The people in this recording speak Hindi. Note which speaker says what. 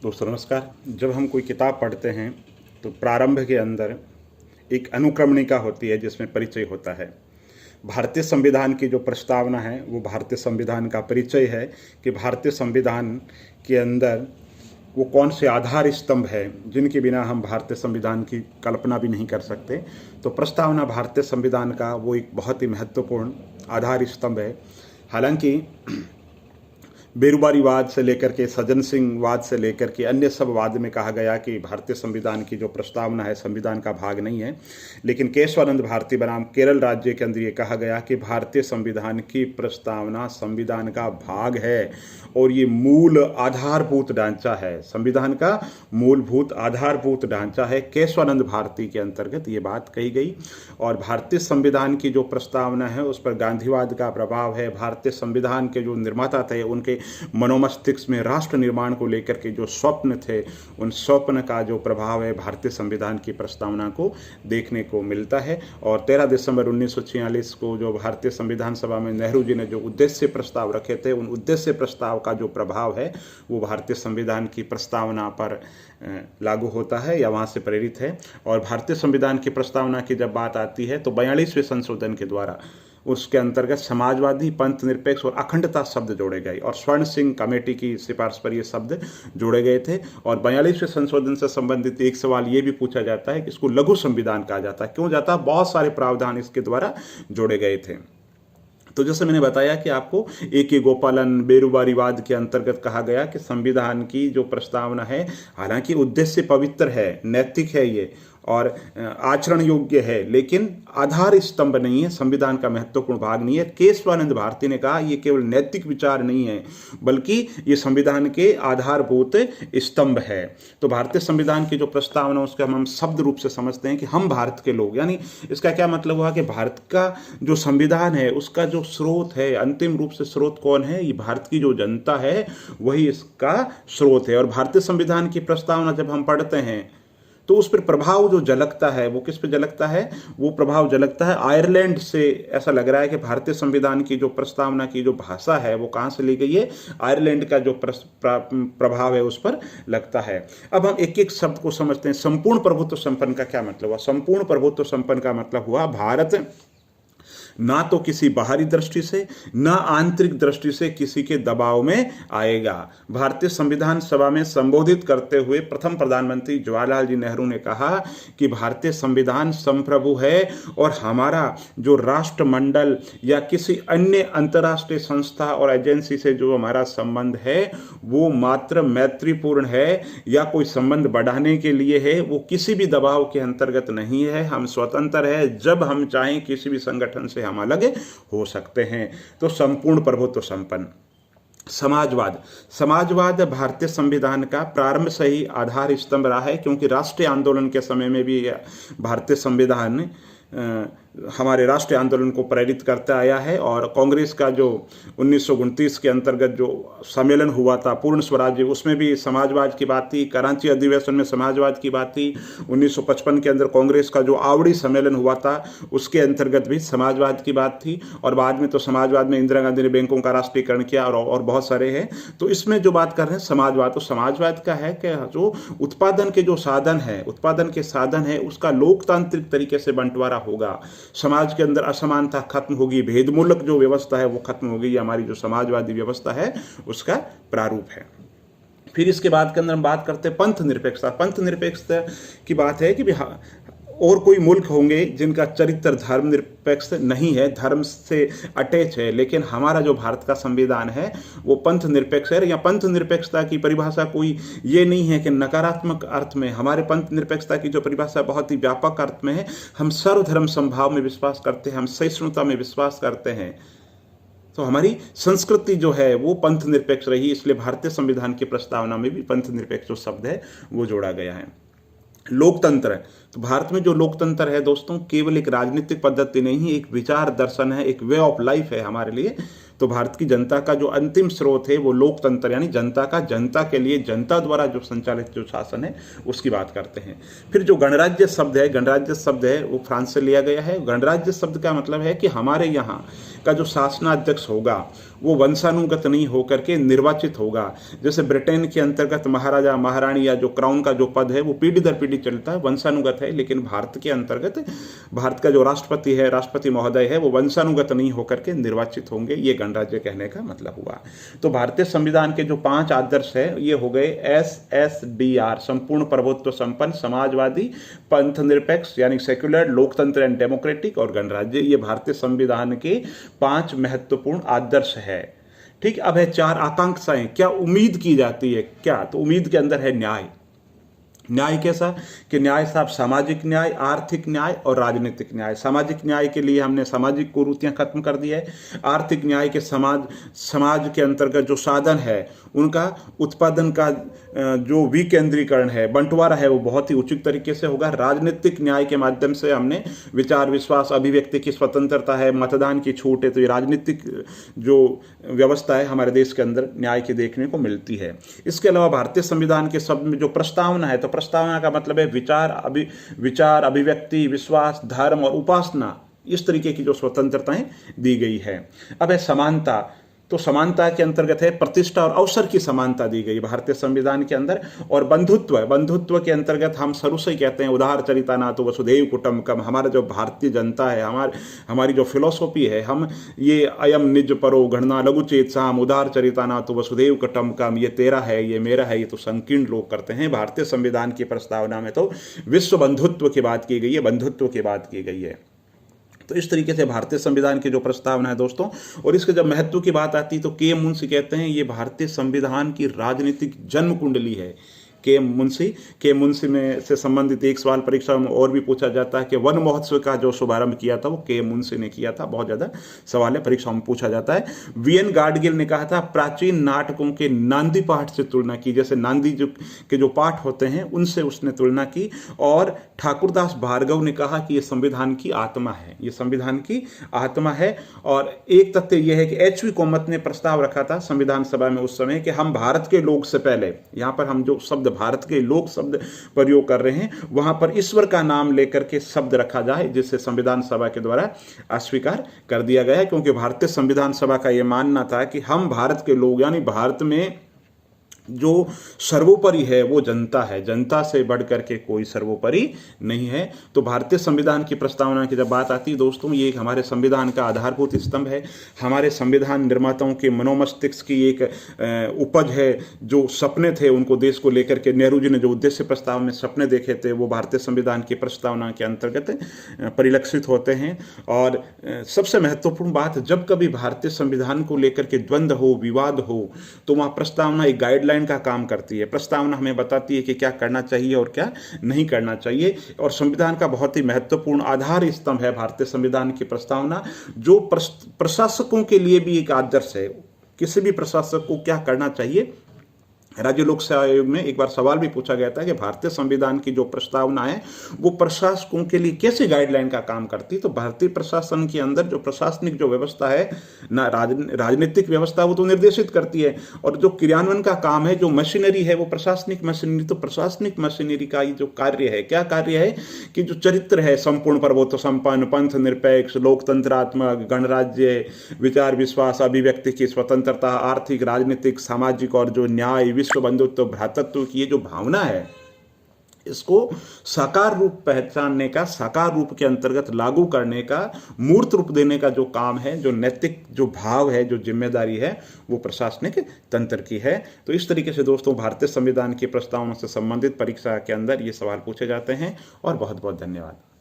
Speaker 1: दोस्तों नमस्कार। जब हम कोई किताब पढ़ते हैं तो प्रारंभ के अंदर एक अनुक्रमणिका होती है जिसमें परिचय होता है। भारतीय संविधान की जो प्रस्तावना है वो भारतीय संविधान का परिचय है कि भारतीय संविधान के अंदर वो कौन से आधार स्तंभ है जिनके बिना हम भारतीय संविधान की कल्पना भी नहीं कर सकते। तो प्रस्तावना भारतीय संविधान का वो एक बहुत ही महत्वपूर्ण आधार स्तंभ है। हालांकि बेरुबारीवाद से लेकर के सज्जन सिंह वाद से लेकर के अन्य सब वाद में कहा गया कि भारतीय संविधान की जो प्रस्तावना है संविधान का भाग नहीं है, लेकिन केशवानंद भारती बनाम केरल राज्य के अंदर ये कहा गया कि भारतीय संविधान की प्रस्तावना संविधान का भाग है और ये मूल आधारभूत ढांचा है, संविधान का मूलभूत आधारभूत ढांचा है। केशवानंद भारती के अंतर्गत ये बात कही गई और भारतीय संविधान की जो प्रस्तावना है उस पर गांधीवाद का प्रभाव है। भारतीय संविधान के जो निर्माता थे उनके मनोमस्तिष्क में राष्ट्र निर्माण को लेकर के जो स्वप्न थे उन स्वप्न का जो प्रभाव है भारतीय संविधान की प्रस्तावना को देखने को मिलता है। और 13 दिसंबर 1946 को जो भारतीय संविधान सभा में नेहरू जी ने जो उद्देश्य प्रस्ताव रखे थे उन उद्देश्य प्रस्ताव का जो प्रभाव है वो भारतीय संविधान की प्रस्तावना पर लागू होता है या वहाँ से प्रेरित है। और भारतीय संविधान की प्रस्तावना की जब बात आती है तो 42वें संशोधन के द्वारा उसके अंतर्गत समाजवादी, पंथ निरपेक्ष और अखंडता शब्द जोड़े गए और स्वर्ण सिंह कमेटी की सिफारिश पर ये शब्द जोड़े गए थे। और 42वें संशोधन से संबंधित एक सवाल ये भी पूछा जाता है कि इसको लघु संविधान कहा जाता है, क्यों जाता है? बहुत सारे प्रावधान इसके द्वारा जोड़े गए थे। तो जैसे मैंने बताया कि आपको ए.के. गोपालन बेरुबारीवाद के अंतर्गत कहा गया कि संविधान की जो प्रस्तावना है हालांकि उद्देश्य पवित्र है, नैतिक है ये और आचरण योग्य है, लेकिन आधार स्तंभ नहीं है, संविधान का महत्वपूर्ण भाग नहीं है। केशवानंद भारती ने कहा ये केवल नैतिक विचार नहीं है बल्कि ये संविधान के आधारभूत स्तंभ है। तो भारतीय संविधान की जो प्रस्तावना उसका हम शब्द रूप से समझते हैं कि हम भारत के लोग, यानी इसका क्या मतलब हुआ कि भारत का जो संविधान है उसका जो स्रोत है, अंतिम रूप से स्रोत कौन है? ये भारत की जो जनता है वही इसका स्रोत है। और भारतीय संविधान की प्रस्तावना जब हम पढ़ते हैं तो उस पर प्रभाव जो झलकता है वो किस पे झलकता है? वो प्रभाव झलकता है आयरलैंड से। ऐसा लग रहा है कि भारतीय संविधान की जो प्रस्तावना की जो भाषा है वो कहाँ से ली गई है? आयरलैंड का जो प्रभाव है उस पर लगता है। अब हम एक एक शब्द को समझते हैं। संपूर्ण प्रभुत्व संपन्न का क्या मतलब हुआ? संपूर्ण प्रभुत्व संपन्न का मतलब हुआ भारत ना तो किसी बाहरी दृष्टि से ना आंतरिक दृष्टि से किसी के दबाव में आएगा। भारतीय संविधान सभा में संबोधित करते हुए प्रथम प्रधानमंत्री जवाहरलाल जी नेहरू ने कहा कि भारतीय संविधान संप्रभु है और हमारा जो राष्ट्रमंडल या किसी अन्य अंतर्राष्ट्रीय संस्था और एजेंसी से जो हमारा संबंध है वो मात्र मैत्रीपूर्ण है या कोई संबंध बढ़ाने के लिए है, वो किसी भी दबाव के अंतर्गत नहीं है। हम स्वतंत्र है, जब हम चाहें किसी भी संगठन से हम अलग हो सकते हैं। तो संपूर्ण प्रभुत्व संपन्न। समाजवाद भारतीय संविधान का प्रारंभ से ही आधार स्तंभ रहा है, क्योंकि राष्ट्रीय आंदोलन के समय में भी भारतीय संविधान हमारे राष्ट्रीय आंदोलन को प्रेरित करता आया है। और कांग्रेस का जो 1929 के अंतर्गत जो सम्मेलन हुआ था पूर्ण स्वराज्य, उसमें भी समाजवाद की बात थी। कराची अधिवेशन में समाजवाद की बात थी। 1955 के अंदर कांग्रेस का जो आवड़ी सम्मेलन हुआ था उसके अंतर्गत भी समाजवाद की बात थी। और बाद में तो समाजवाद में इंदिरा गांधी ने बैंकों का राष्ट्रीयकरण किया और बहुत सारे हैं। तो इसमें जो बात कर रहे हैं समाजवाद, तो समाजवाद का है कि जो उत्पादन के जो साधन है, उत्पादन के साधन है उसका लोकतांत्रिक तरीके से बंटवारा होगा। समाज के अंदर असमानता खत्म होगी, भेदमूलक जो व्यवस्था है वो खत्म होगी। हमारी जो समाजवादी व्यवस्था है उसका प्रारूप है। फिर इसके बाद के अंदर हम बात करते हैं पंथ निरपेक्षता। पंथ निरपेक्षता की बात है कि और कोई मुल्क होंगे जिनका चरित्र धर्म निरपेक्ष नहीं है, धर्म से अटैच है, लेकिन हमारा जो भारत का संविधान है वो पंथ निरपेक्ष है। या पंथ निरपेक्षता की परिभाषा कोई ये नहीं है कि नकारात्मक अर्थ में, हमारे पंथ निरपेक्षता की जो परिभाषा बहुत ही व्यापक अर्थ में है। हम सर्वधर्म समभाव में विश्वास करते हैं, हम सहिष्णुता में विश्वास करते हैं। तो हमारी संस्कृति जो है वो पंथ निरपेक्ष रही, इसलिए भारतीय संविधान की प्रस्तावना में भी पंथ निरपेक्ष जो शब्द है वो जोड़ा गया है। लोकतंत्र है, तो भारत में जो लोकतंत्र है दोस्तों केवल एक राजनीतिक पद्धति नहीं है, एक विचार दर्शन है, एक वे ऑफ लाइफ है हमारे लिए। तो भारत की जनता का जो अंतिम स्रोत है वो लोकतंत्र यानी जनता का, जनता के लिए, जनता द्वारा जो संचालित जो शासन है उसकी बात करते हैं। फिर जो गणराज्य शब्द है वो फ्रांस से लिया गया है। गणराज्य शब्द का मतलब है कि हमारे यहाँ का जो शासनाध्यक्ष होगा वो वंशानुगत नहीं होकर के निर्वाचित होगा। जैसे ब्रिटेन के अंतर्गत महाराजा महारानी या जो क्राउन का जो पद है वो पीढ़ी दर पीढ़ी चलता है, वंशानुगत है, लेकिन भारत के अंतर्गत भारत का जो राष्ट्रपति है, राष्ट्रपति महोदय है, वो वंशानुगत नहीं होकर के निर्वाचित होंगे। ये गणराज्य कहने का मतलब हुआ। तो भारतीय संविधान के जो 5 आदर्श है ये हो गए SSDR, संपूर्ण प्रभुत्व संपन्न, समाजवादी, पंथ निरपेक्ष यानी सेक्युलर, लोकतंत्र एंड डेमोक्रेटिक और गणराज्य। ये भारतीय संविधान के 5 महत्वपूर्ण आदर्श है। ठीक, अब है 4 आकांक्षाएं। क्या उम्मीद की जाती है? क्या? तो उम्मीद के अंदर है न्याय। न्याय कैसा कि न्याय साहब सामाजिक न्याय, आर्थिक न्याय और राजनीतिक न्याय। सामाजिक न्याय के लिए हमने सामाजिक कुरीतियां खत्म कर दी है। आर्थिक न्याय के समाज के अंतर्गत जो साधन है उनका उत्पादन का जो विकेंद्रीकरण है, बंटवारा है, वो बहुत ही उचित तरीके से होगा। राजनीतिक न्याय के माध्यम से हमने विचार, विश्वास, अभिव्यक्ति की स्वतंत्रता है, मतदान की छूट है, तो ये राजनीतिक जो व्यवस्था है हमारे देश के अंदर न्याय की देखने को मिलती है। इसके अलावा भारतीय संविधान के शब्द में जो प्रस्तावना है, तो प्रस्तावना का मतलब है विचार, अभिव्यक्ति, विश्वास, धर्म और उपासना, इस तरीके की जो स्वतंत्रताएं दी गई है। अब है समानता। तो समानता के अंतर्गत है प्रतिष्ठा और अवसर की समानता दी गई भारतीय संविधान के अंदर। और बंधुत्व के अंतर्गत हम शुरू से ही कहते हैं उदार चरिता नातो वसुधैव कुटुम्बकम। हमारा जो भारतीय जनता है, हमारी जो फिलोसॉफी है, हम ये अयम निज परो गणना लघु चेत साम उदार चरिता नातो वसुधैव कुटुम्बकम, ये तेरा है, ये मेरा है, ये तो संकीर्ण लोग करते हैं। भारतीय संविधान की प्रस्तावना में तो विश्व बंधुत्व की बात की गई है, बंधुत्व की बात की गई है। तो इस तरीके से भारतीय संविधान की जो प्रस्तावना है दोस्तों, और इसके जब महत्व की बात आती है तो के मुंशी कहते हैं ये भारतीय संविधान की राजनीतिक जन्म कुंडली है। के मुंशी में से संबंधित एक सवाल परीक्षा में और भी पूछा जाता है कि वन महोत्सव का जो शुभारंभ किया था वो के मुंशी ने किया था। बहुत ज्यादा सवाल है, परीक्षा में पूछा जाता है। वीएन गाडगिल ने कहा था प्राचीन नाटकों के नांदी पाठ से तुलना की, जैसे नांदी के जो पाठ होते हैं उनसे उसने तुलना की। और ठाकुरदास भार्गव ने कहा कि ये संविधान की आत्मा है, ये संविधान की आत्मा है। और एक तथ्य यह है कि एचवी कोमत ने प्रस्ताव रखा था संविधान सभा में उस समय कि हम भारत के लोग से पहले, यहां पर हम जो शब्द भारत के लोग शब्द प्रयोग कर रहे हैं वहां पर ईश्वर का नाम लेकर के शब्द रखा जाए, जिसे संविधान सभा के द्वारा अस्वीकार कर दिया गया है। क्योंकि भारतीय संविधान सभा का यह मानना था कि हम भारत के लोग यानी भारत में जो सर्वोपरि है वो जनता है, जनता से बढ़ करके कोई सर्वोपरि नहीं है। तो भारतीय संविधान की प्रस्तावना की जब बात आती है दोस्तों, ये एक हमारे संविधान का आधारभूत स्तंभ है। हमारे संविधान निर्माताओं के मनोमस्तिष्क की एक उपज है। जो सपने थे उनको देश को लेकर के नेहरू जी ने जो उद्देश्य प्रस्ताव में सपने देखे थे वो भारतीय संविधान की प्रस्तावना के अंतर्गत परिलक्षित होते हैं। और सबसे महत्वपूर्ण बात, जब कभी भारतीय संविधान को लेकर के द्वंद्व हो, विवाद हो, तो वहाँ प्रस्तावना एक गाइडलाइन का काम करती है। प्रस्तावना हमें बताती है कि क्या करना चाहिए और क्या नहीं करना चाहिए। और संविधान का बहुत ही महत्वपूर्ण आधार स्तंभ है भारतीय संविधान की प्रस्तावना, जो प्रशासकों के लिए भी एक आदर्श है। किसी भी प्रशासक को क्या करना चाहिए। राज्य लोक सेवा आयोग में एक बार सवाल भी पूछा गया था कि भारतीय संविधान की जो प्रस्तावना है वो प्रशासकों के लिए कैसे गाइडलाइन का काम करती है। तो भारतीय प्रशासन के अंदर जो प्रशासनिक जो व्यवस्था है ना, राजनीतिक व्यवस्था, वो तो निर्देशित करती है। और जो क्रियान्वयन का काम है, जो मशीनरी है, वो प्रशासनिक मशीनरी। तो प्रशासनिक मशीनरी का जो कार्य है, क्या कार्य है कि जो चरित्र है, संपूर्ण प्रभुत्व संपन्न, पंथ निरपेक्ष, लोकतंत्रात्मक, गणराज्य, विचार, विश्वास, अभिव्यक्ति की स्वतंत्रता, आर्थिक, राजनीतिक, सामाजिक और जो न्याय, विश्व बंधुत्व, भ्रातृत्व की ये जो भावना है, इसको साकार रूप पहचानने का, साकार रूप के अंतर्गत लागू करने का, मूर्त रूप देने का जो काम है, जो नैतिक जो भाव है, जो जिम्मेदारी है, वो प्रशासनिक तंत्र की है। तो इस तरीके से दोस्तों भारतीय संविधान की प्रस्तावना से संबंधित परीक्षा के अंदर ये सवाल पूछे जाते हैं। और बहुत बहुत धन्यवाद।